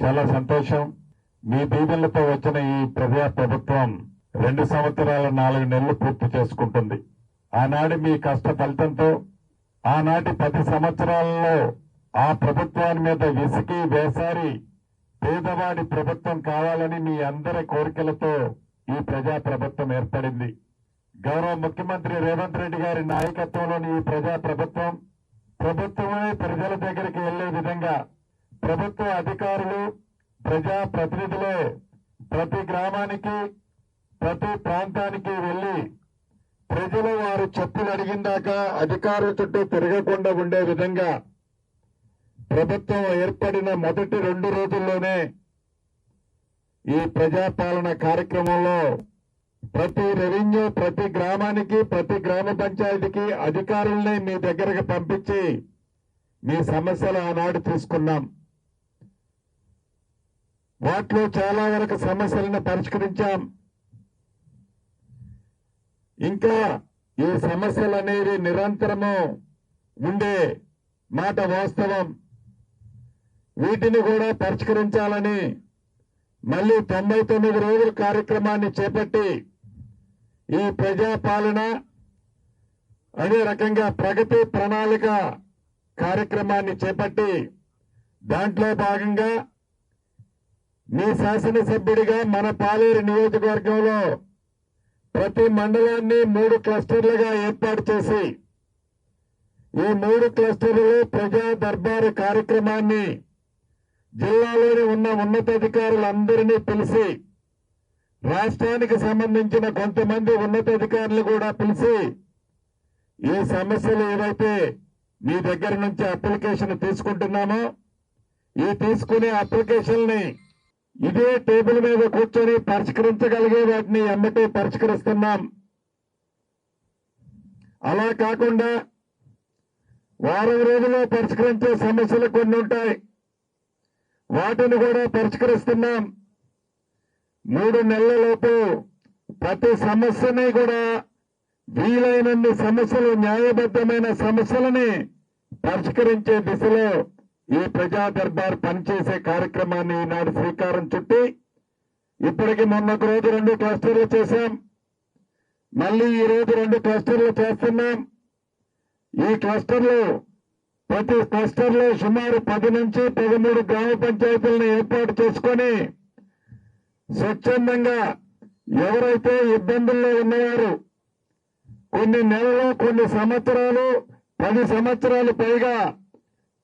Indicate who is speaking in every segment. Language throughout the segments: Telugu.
Speaker 1: చాలా సంతోషం. మీ దీవెనలతో వచ్చిన ఈ ప్రజా ప్రభుత్వం 2 సంవత్సరాల 4 నెలలు పూర్తి చేసుకుంటుంది. ఆనాడు మీ కష్ట ఫలితంతో ఆనాటి 10 సంవత్సరాలలో ఆ ప్రభుత్వాన్ని మీద విసికి వేసారి పేదవాడి ప్రభుత్వం కావాలని మీ అందరి కోరికలతో ఈ ప్రజా ప్రభుత్వం ఏర్పడింది. గౌరవ ముఖ్యమంత్రి రేవంత్ రెడ్డి గారి నాయకత్వంలోని ఈ ప్రజా ప్రభుత్వమే ప్రజల దగ్గరికి వెళ్లే విధంగా ప్రభుత్వ అధికారులు ప్రజా ప్రతినిధులే ప్రతి గ్రామానికి ప్రతి ప్రాంతానికి వెళ్లి ప్రజలు వారు చెప్పులు అడిగిందాకా అధికారుల చుట్టూ తిరగకుండా ఉండే విధంగా ప్రభుత్వం ఏర్పడిన మొదటి 2 రోజుల్లోనే ఈ ప్రజాపాలన కార్యక్రమంలో ప్రతి రెవెన్యూ ప్రతి గ్రామానికి ప్రతి గ్రామ పంచాయతీకి అధికారుల్ని మీ దగ్గరకు పంపించి మీ సమస్యలు ఆనాడు తీసుకున్నాం. వాటిలో చాలా వరకు సమస్యలను పరిష్కరించాం. ఇంకా ఈ సమస్యలు అనేవి నిరంతరము ఉండే మాట వాస్తవం. వీటిని కూడా పరిష్కరించాలని మళ్లీ 99 రోజుల కార్యక్రమాన్ని చేపట్టి ఈ ప్రజాపాలన అదే రకంగా ప్రగతి ప్రణాళిక కార్యక్రమాన్ని చేపట్టి దాంట్లో భాగంగా మీ శాసనసభ్యుడిగా మన పాలేరు నియోజకవర్గంలో ప్రతి మండలాన్ని 3 క్లస్టర్లుగా ఏర్పాటు చేసి ఈ 3 క్లస్టర్లలో ప్రజా దర్బారు కార్యక్రమాన్ని జిల్లాలోని ఉన్న ఉన్నతాధికారులందరినీ పిలిచి రాష్ట్రానికి సంబంధించిన కొంతమంది ఉన్నతాధికారులు కూడా పిలిచి ఈ సమస్యలు ఏవైతే మీ దగ్గర నుంచి అప్లికేషన్ తీసుకుంటున్నామో ఈ తీసుకునే అప్లికేషన్ని ఇదే టేబుల్ మీద కూర్చొని పరిష్కరించగలిగే వాటిని ఎమ్మటే పరిష్కరిస్తున్నాం. అలా కాకుండా వారం రోజుల్లో పరిష్కరించే సమస్యలు కొన్ని ఉంటాయి. వాటిని కూడా పరిష్కరిస్తున్నాం. 3 నెలలలోపు ప్రతి సమస్యని కూడా వీలైనన్ని సమస్యలు న్యాయబద్ధమైన సమస్యలని పరిష్కరించే దిశలో ఈ ప్రజా దర్బార్ పనిచేసే కార్యక్రమాన్ని ఈనాడు శ్రీకారం చుట్టి ఇప్పటికి మొన్నొక రోజు 2 క్లస్టర్లు చేశాం. మళ్లీ ఈ రోజు 2 క్లస్టర్లు చేస్తున్నాం. ఈ క్లస్టర్లు ప్రతి క్లస్టర్లో సుమారు 10 నుంచి 13 గ్రామ పంచాయతీలను ఏర్పాటు చేసుకొని స్వచ్ఛందంగా ఎవరైతే ఇబ్బందుల్లో ఉన్నవారు కొన్ని నెలలు కొన్ని సంవత్సరాలు 10 సంవత్సరాలు పైగా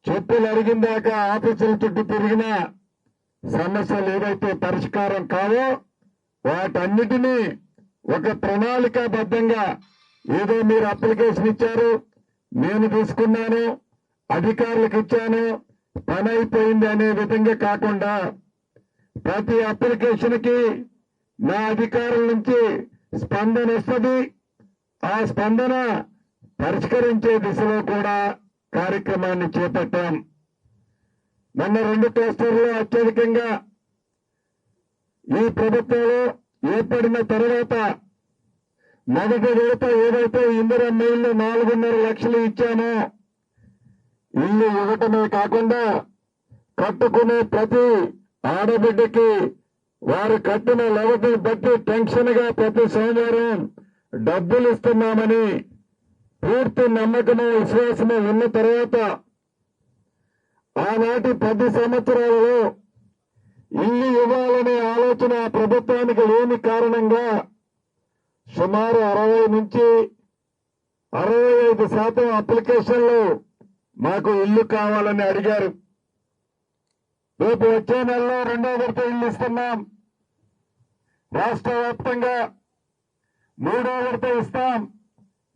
Speaker 1: చెప్పులు అరిగిందాకా ఆఫీసుల చుట్టూ తిరిగిన సమస్యలు ఏవైతే పరిష్కారం కావో వాటన్నిటినీ ఒక ప్రణాళికాబద్ధంగా ఏదో మీరు అప్లికేషన్ ఇచ్చారు, నేను తీసుకున్నాను, అధికారులకు ఇచ్చాను, పని అయిపోయింది అనే విధంగా కాకుండా ప్రతి అప్లికేషన్ కి నా అధికారుల నుంచి స్పందన వస్తుంది. ఆ స్పందన పరిష్కరించే దిశలో కూడా కార్యక్రమాన్ని చేపట్టాం. మొన్న 2 క్లస్టర్లో అత్యధికంగా ఈ ప్రభుత్వంలో ఏర్పడిన తర్వాత మొదటి విడత ఏదైతే ఇందిరమ్మ ఇల్లు 4.5 లక్షలు ఇచ్చామో ఇల్లు ఇవ్వటమే కాకుండా కట్టుకునే ప్రతి ఆడబిడ్డకి వారు కట్టిన లెవెల్ని బట్టి టెన్షన్ గా ప్రతి సోమవారం డబ్బులు ఇస్తున్నామని పూర్తి నమ్మకము విశ్వాసము ఉన్న తర్వాత ఆనాటి 10 సంవత్సరాలలో ఇల్లు ఇవ్వాలనే ఆలోచన ప్రభుత్వానికి లేని కారణంగా సుమారు 60 నుంచి 65% అప్లికేషన్లు మాకు ఇల్లు కావాలని అడిగారు. రేపు వచ్చే నెలలో 2వ విడత ఇల్లు ఇస్తున్నాం. రాష్ట్ర వ్యాప్తంగా 3వ విడత ఇస్తాం,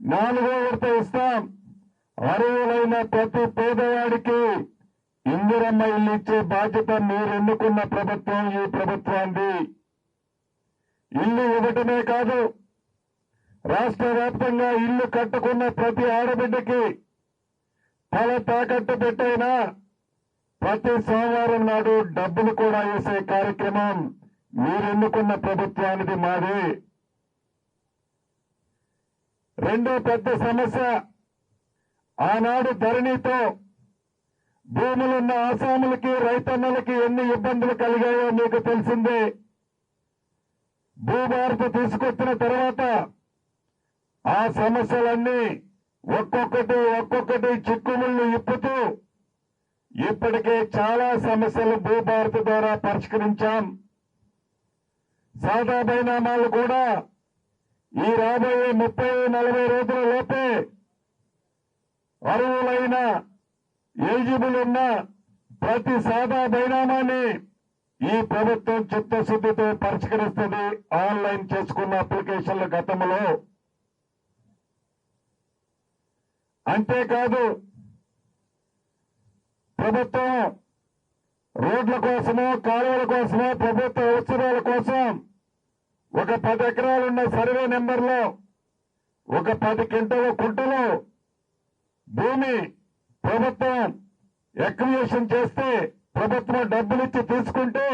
Speaker 1: 4వ విడత ఇస్తాం. అర్హులైన ప్రతి పేదవాడికి ఇందిరమ్మ ఇల్లు ఇచ్చే బాధ్యత మీరు ఎన్నుకున్న ప్రభుత్వం ఈ ప్రభుత్వాన్ని. ఇల్లు ఇవ్వటమే కాదు, రాష్ట్ర వ్యాప్తంగా ఇల్లు కట్టుకున్న ప్రతి ఆడబిడ్డకి తల తాకట్టు పెట్టైనా ప్రతి సోమవారం నాడు డబ్బులు కూడా వేసే కార్యక్రమం మీరెన్నుకున్న ప్రభుత్వానికి మాది. రెండో పెద్ద సమస్య ఆనాడు ధరణితో భూములున్న ఆసాములకి రైతన్నలకి ఎన్ని ఇబ్బందులు కలిగాయో మీకు తెలిసిందే. భూభారత తీసుకొచ్చిన తర్వాత ఆ సమస్యలన్నీ ఒక్కొక్కటి చిక్కుముళ్ళు ఇప్పుతూ ఇప్పటికే చాలా సమస్యలు భూభారత ద్వారా పరిష్కరించాం. సాదా బైనామాలు కూడా ఈ రాబోయే 30-40 రోజుల లోపే అర్హులైన ఎలిజిబుల్ ఉన్న ప్రతి సాదా బైనామాన్ని ఈ ప్రభుత్వం చిత్తశుద్ధితో పరిష్కరిస్తుంది. ఆన్లైన్ చేసుకున్న అప్లికేషన్ల గతంలో. అంతేకాదు ప్రభుత్వం రోడ్ల కోసమో కాలువల కోసమో ప్రభుత్వ అవసరాల కోసం ఒక 10 ఎకరాలున్న సర్వే నెంబర్లో ఒక 10 కుంటలు భూమి ప్రభుత్వం ఎక్విజిషన్ చేస్తే ప్రభుత్వం డబ్బులిచ్చి తీసుకుంటే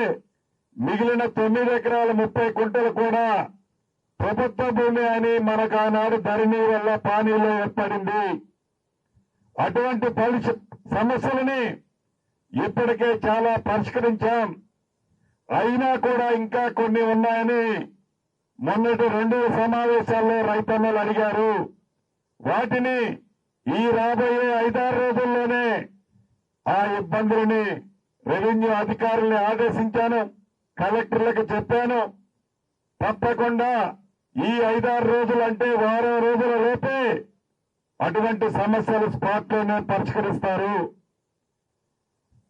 Speaker 1: మిగిలిన 9 ఎకరాల 30 కుంటలు కూడా ప్రభుత్వ భూమి అని మనకు ఆనాడు ధరణి వల్ల పానీలో ఏర్పడింది. అటువంటి సమస్యలని ఇప్పటికే చాలా పరిష్కరించాం. అయినా కూడా ఇంకా కొన్ని ఉన్నాయని మొన్నటి 2 సమావేశాల్లో రైతన్నలు అడిగారు. వాటిని ఈ రాబోయే 5-6 రోజుల్లోనే ఆ ఇబ్బందులని రెవెన్యూ అధికారుల్ని ఆదేశించాను, కలెక్టర్లకు చెప్పాను. తప్పకుండా ఈ 5-6 రోజులు అంటే వారం రోజుల లోపే అటువంటి సమస్యలు స్పాట్ లోనే పరిష్కరిస్తారు.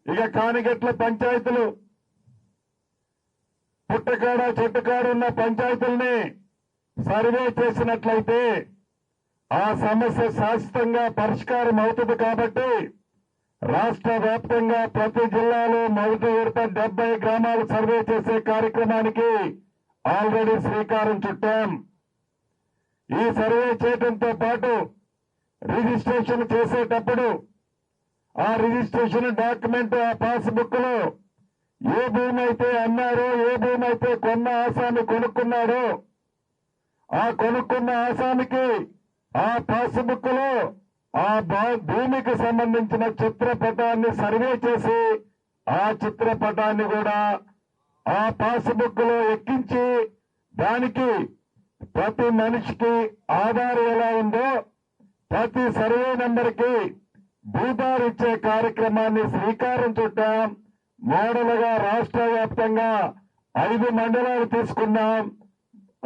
Speaker 1: ఇక కానిగట్ల పంచాయతీలు, పుట్టకాడ చెట్టుకాడ ఉన్న పంచాయతీల్ని సర్వే చేసినట్లయితే ఆ సమస్య శాశ్వతంగా పరిష్కారం అవుతుంది. కాబట్టి రాష్ట్ర వ్యాప్తంగా ప్రతి జిల్లాలో మొదటి విడత 70 గ్రామాలు సర్వే చేసే కార్యక్రమానికి ఆల్రెడీ శ్రీకారం చుట్టాం. ఈ సర్వే చేయడంతో పాటు రిజిస్ట్రేషన్ చేసేటప్పుడు ఆ రిజిస్ట్రేషన్ డాక్యుమెంట్, ఆ పాస్బుక్ లో ఏ భూమి అయితే అన్నారో, ఏ భూమి అయితే కొన్న ఆసామి కొనుక్కున్నాడో ఆ కొనుక్కున్న ఆసామికి ఆ పాస్బుక్ లో ఆ భూమికి సంబంధించిన చిత్రపటాన్ని సర్వే చేసి ఆ చిత్రపటాన్ని కూడా ఆ పాస్బుక్ లో ఎక్కించి దానికి ప్రతి మనిషికి ఆధార్ ఎలా ఉందో ప్రతి సర్వే నెంబర్కి భూధార్ ఇచ్చే కార్యక్రమాన్ని శ్రీకారం చుట్టాం. మోడల్గా రాష్ట్ర వ్యాప్తంగా 5 మండలాలు తీసుకున్నాం.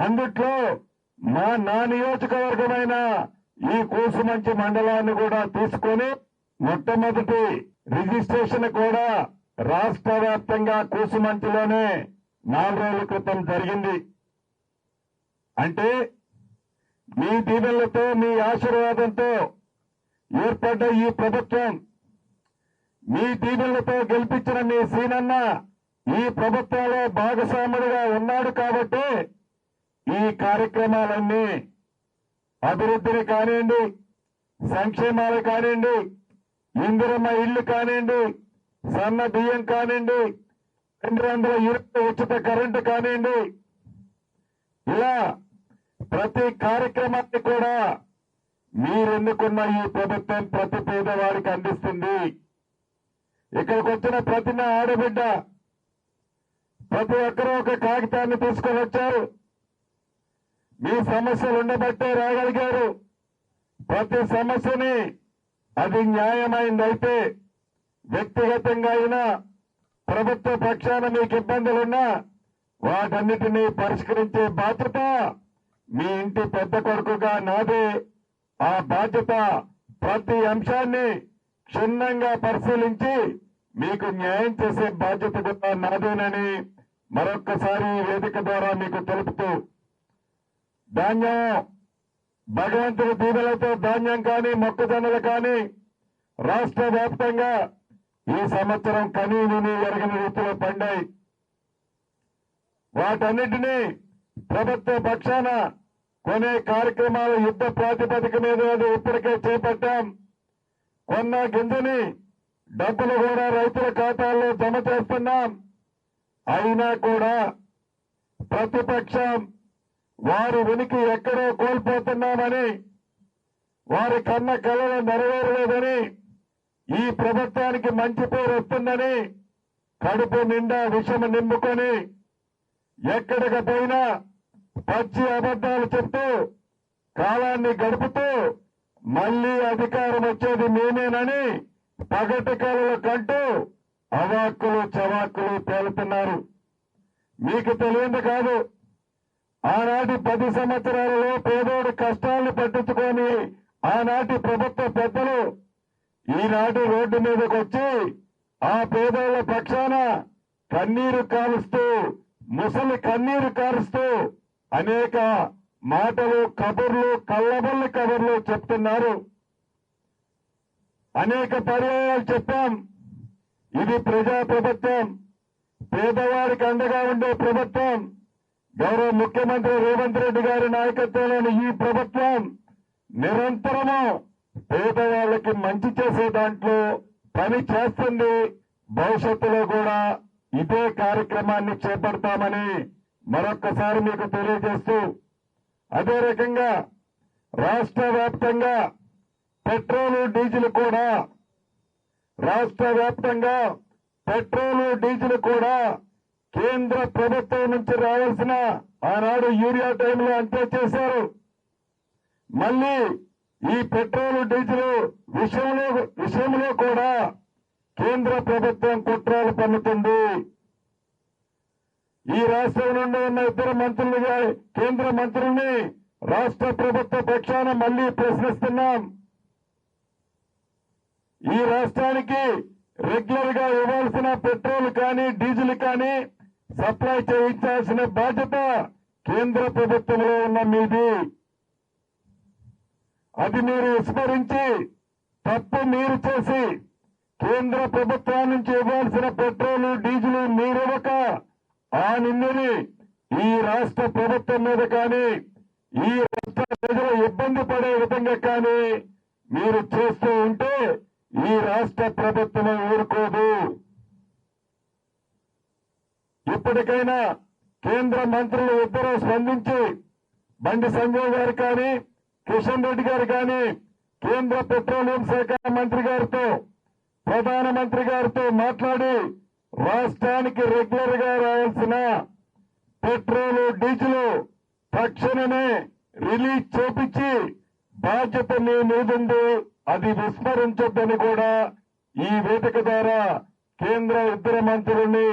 Speaker 1: అందుట్లో నా నియోజకవర్గమైన ఈ కూసుమంచి మండలాన్ని కూడా తీసుకొని మొట్టమొదటి రిజిస్ట్రేషన్ కూడా రాష్ట్ర వ్యాప్తంగా కూసుమంచిలోనే 4 రోజుల క్రితం జరిగింది. అంటే మీ దీవెనలతో, మీ ఆశీర్వాదంతో ఏర్పడ్డ ఈ ప్రభుత్వం, మీ దీవెనలతో గెలిపించిన మీ సీనన్న ఈ ప్రభుత్వంలో భాగస్వాముడిగా ఉన్నాడు. కాబట్టి ఈ కార్యక్రమాలన్నీ అభివృద్ధిని కానివ్వండి, సంక్షేమాలు కానివ్వండి, ఇందిరమ్మ ఇళ్లు కానివ్వండి, సన్న బియ్యం కానివ్వండి, 200 యూనిట్ల ఉచిత కరెంటు కానివ్వండి, ఇలా ప్రతి కార్యక్రమాన్ని కూడా మీరెన్నుకున్న ఈ ప్రభుత్వం ప్రతి పేదవాడికి అందిస్తుంది. ఇక్కడికి వచ్చిన ప్రతి నా ఆడబిడ్డ, ప్రతి ఒక్కరూ ఒక కాగితాన్ని తీసుకొని వచ్చారు. మీ సమస్యలు ఉండబట్టే రాగలిగారు. ప్రతి సమస్యని అది న్యాయమైందైతే వ్యక్తిగతంగా అయినా ప్రభుత్వ పక్షాన మీకు ఇబ్బందులున్నా వాటన్నిటినీ పరిష్కరించే బాధ్యత మీ ఇంటి పెద్ద కొడుకుగా నాదే. ఆ బాధ్యత ప్రతి అంశాన్ని క్షుణ్ణంగా పరిశీలించి మీకు న్యాయం చేసే బాధ్యత కూడా నాదేనని మరొక్కసారి ఈ వేదిక ద్వారా మీకు తెలుపుతూ, ధాన్యం భగవంతుడి దీవెనలతో ధాన్యం కానీ మొక్కజొన్నలు కానీ రాష్ట్ర వ్యాప్తంగా ఈ సంవత్సరం కనీ విని ఎరగని రీతిలో పండాయి. వాటన్నిటినీ ప్రభుత్వ పక్షాన కొనే కార్యక్రమాలు యుద్ధ ప్రాతిపదిక మీద ఇప్పటికే చేపట్టాం. కొన్న గింజని డబ్బులు కూడా రైతుల ఖాతాల్లో జమ చేస్తున్నాం. అయినా కూడా ప్రతిపక్షం వారి ఉనికి ఎక్కడో కోల్పోతున్నామని, వారి కన్న కళలు నెరవేరలేదని ఈ ప్రభుత్వానికి మంచి పేరు వస్తుందని కడుపు నిండా విషం నింపుకొని ఎక్కడికి పోయినా పచ్చి అబద్దాలు చెప్తూ కాలాన్ని గడుపుతూ మళ్లీ అధికారం వచ్చేది మేమేనని పగటి కలలు కంటూ అవాక్కులు చవాక్కులు పేలుతున్నారు. మీకు తెలియదు కాదు, ఆనాటి 10 సంవత్సరాలలో పేదోడి కష్టాలను పట్టించుకొని ఆనాటి ప్రభుత్వ పెద్దలు ఈనాటి రోడ్డు మీదకి వచ్చి ఆ పేదోళ్ల పక్షాన కన్నీరు కాలుస్తూ ముసలి కన్నీరు కారుస్తూ అనేక మాటలు కబుర్లు కళ్ళబొల్లి కబుర్లు చెప్తున్నారు. అనేక పర్యాయాలు చెప్పాం, ఇది ప్రజా ప్రభుత్వం, పేదవారికి అండగా ఉండే ప్రభుత్వం. గౌరవ ముఖ్యమంత్రి రేవంత్ రెడ్డి గారి నాయకత్వంలోని ఈ ప్రభుత్వం నిరంతరము పేదవాళ్లకి మంచి చేసే దాంట్లో పని చేస్తుంది. భవిష్యత్తులో కూడా ఇదే కార్యక్రమాన్ని చేపడతామని మరొక్కసారి మీకు తెలియజేస్తూ, అదే రకంగా రాష్ట్ర వ్యాప్తంగా పెట్రోలు డీజిల్ కూడా కేంద్ర ప్రభుత్వం నుంచి రావాల్సిన ఆనాడు యూరియా టైంలో అంతే చేశారు. మళ్లీ ఈ పెట్రోల్ డీజిల్ విషయంలో కూడా కేంద్ర ప్రభుత్వం కుట్రలు పన్నుతుంది. ఈ రాష్ట్రం నుండి ఉన్న ఇద్దరు మంత్రులుగా కేంద్ర మంత్రుల్ని రాష్ట్ర ప్రభుత్వ పక్షాన మళ్లీ ప్రశ్నిస్తున్నాం. ఈ రాష్ట్రానికి రెగ్యులర్ గా ఇవ్వాల్సిన పెట్రోల్ కానీ డీజిల్ కానీ సప్లై చేయించాల్సిన బాధ్యత కేంద్ర ప్రభుత్వంలో ఉన్న మీది. అది మీరు విస్మరించి తప్పు మీరు చేసి కేంద్ర ప్రభుత్వం నుంచి ఇవ్వాల్సిన పెట్రోల్ డీజిల్ మీరివ్వక ఆ నిందని ఈ రాష్ట్ర ప్రభుత్వం మీద కానీ ఈ రాష్ట్ర ప్రజలు ఇబ్బంది పడే విధంగా కానీ మీరు చేస్తూ ఉంటే ఈ రాష్ట్ర ప్రభుత్వం ఊరుకోదు. ఇప్పటికైనా కేంద్ర మంత్రులు ఇద్దరూ స్పందించి బండి సంజయ్ గారు కానీ కిషన్ రెడ్డి గారు కానీ కేంద్ర పెట్రోలియం శాఖ మంత్రి గారితో ప్రధానమంత్రి గారితో మాట్లాడి రాష్ట్రానికి రెగ్యులర్ గా రావాల్సిన పెట్రోల్ డీజిల్ తక్షణమే రిలీజ్ చేపించి బాధ్యత మీ మీదుంది, అది విస్మరించొద్దని కూడా ఈ వేదిక ద్వారా కేంద్ర ఇద్దరు మంత్రుల్ని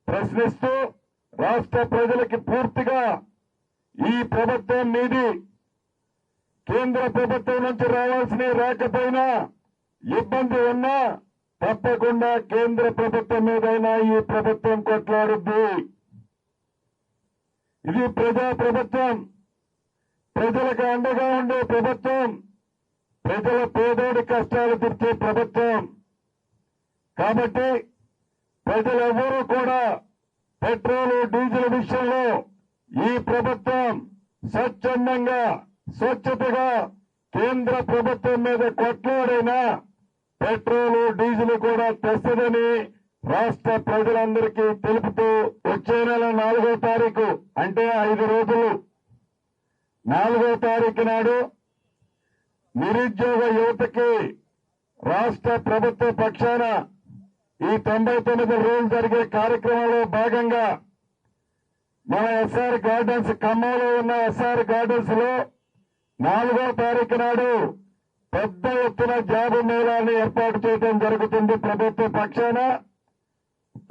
Speaker 1: ప్రశ్నిస్తూ రాష్ట్ర ప్రజలకి పూర్తిగా ఈ ప్రభుత్వం మీది, కేంద్ర ప్రభుత్వం నుంచి రావాల్సినవి రాకపోయినా ఇబ్బంది ఉన్నా తప్పకుండా కేంద్ర ప్రభుత్వం మీదైనా ఈ ప్రభుత్వం కొట్లాడుద్ది. ఇది ప్రజా ప్రభుత్వం, ప్రజలకు అండగా ఉండే ప్రభుత్వం, ప్రజల పేదోడి కష్టాలు తీర్చే ప్రభుత్వం. కాబట్టి ప్రజలెవరూ కూడా పెట్రోల్ డీజిల్ విషయంలో ఈ ప్రభుత్వం స్వచ్ఛందంగా స్వచ్ఛతగా కేంద్ర ప్రభుత్వం మీద కొట్లాడైనా పెట్రోల్ డీజిల్ కూడా తెస్తదని రాష్ట్ర ప్రజలందరికీ తెలుపుతూ వచ్చే నెల 4వ తారీఖు అంటే 5 రోజులు 4వ తారీఖు నాడు నిరుద్యోగ యువతకి రాష్ట్ర ప్రభుత్వ పక్షాన ఈ 99 రోజులు జరిగే కార్యక్రమంలో భాగంగా మన ఎస్ఆర్ గార్డెన్స్ ఖమ్మంలో ఉన్న ఎస్ఆర్ గార్డెన్స్ లో 4వ తారీఖు నాడు పెద్ద ఎత్తున జాబు మేళాన్ని ఏర్పాటు చేయడం జరుగుతుంది. ప్రభుత్వ పక్షాన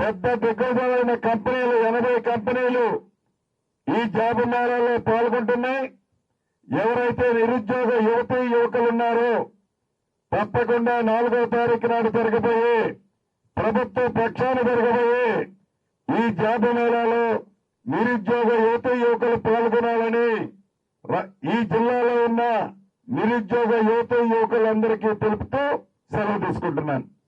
Speaker 1: పెద్ద దిగ్గజమైన కంపెనీలు 80 కంపెనీలు ఈ జాబు మేళాలో పాల్గొంటున్నాయి. ఎవరైతే నిరుద్యోగ యువతీ యువకులున్నారో తప్పకుండా 4వ తారీఖు నాడు జరగబోయే ప్రభుత్వ పక్షాన జరగబోయే ఈ జాబు మేళాలో నిరుద్యోగ యువతీ యువకులు పాల్గొనాలని ఈ జిల్లాలో ఉన్న నిరుద్యోగ యువతీ యువకులందరికీ తెలుపుతూ సెలవు తీసుకుంటున్నాను.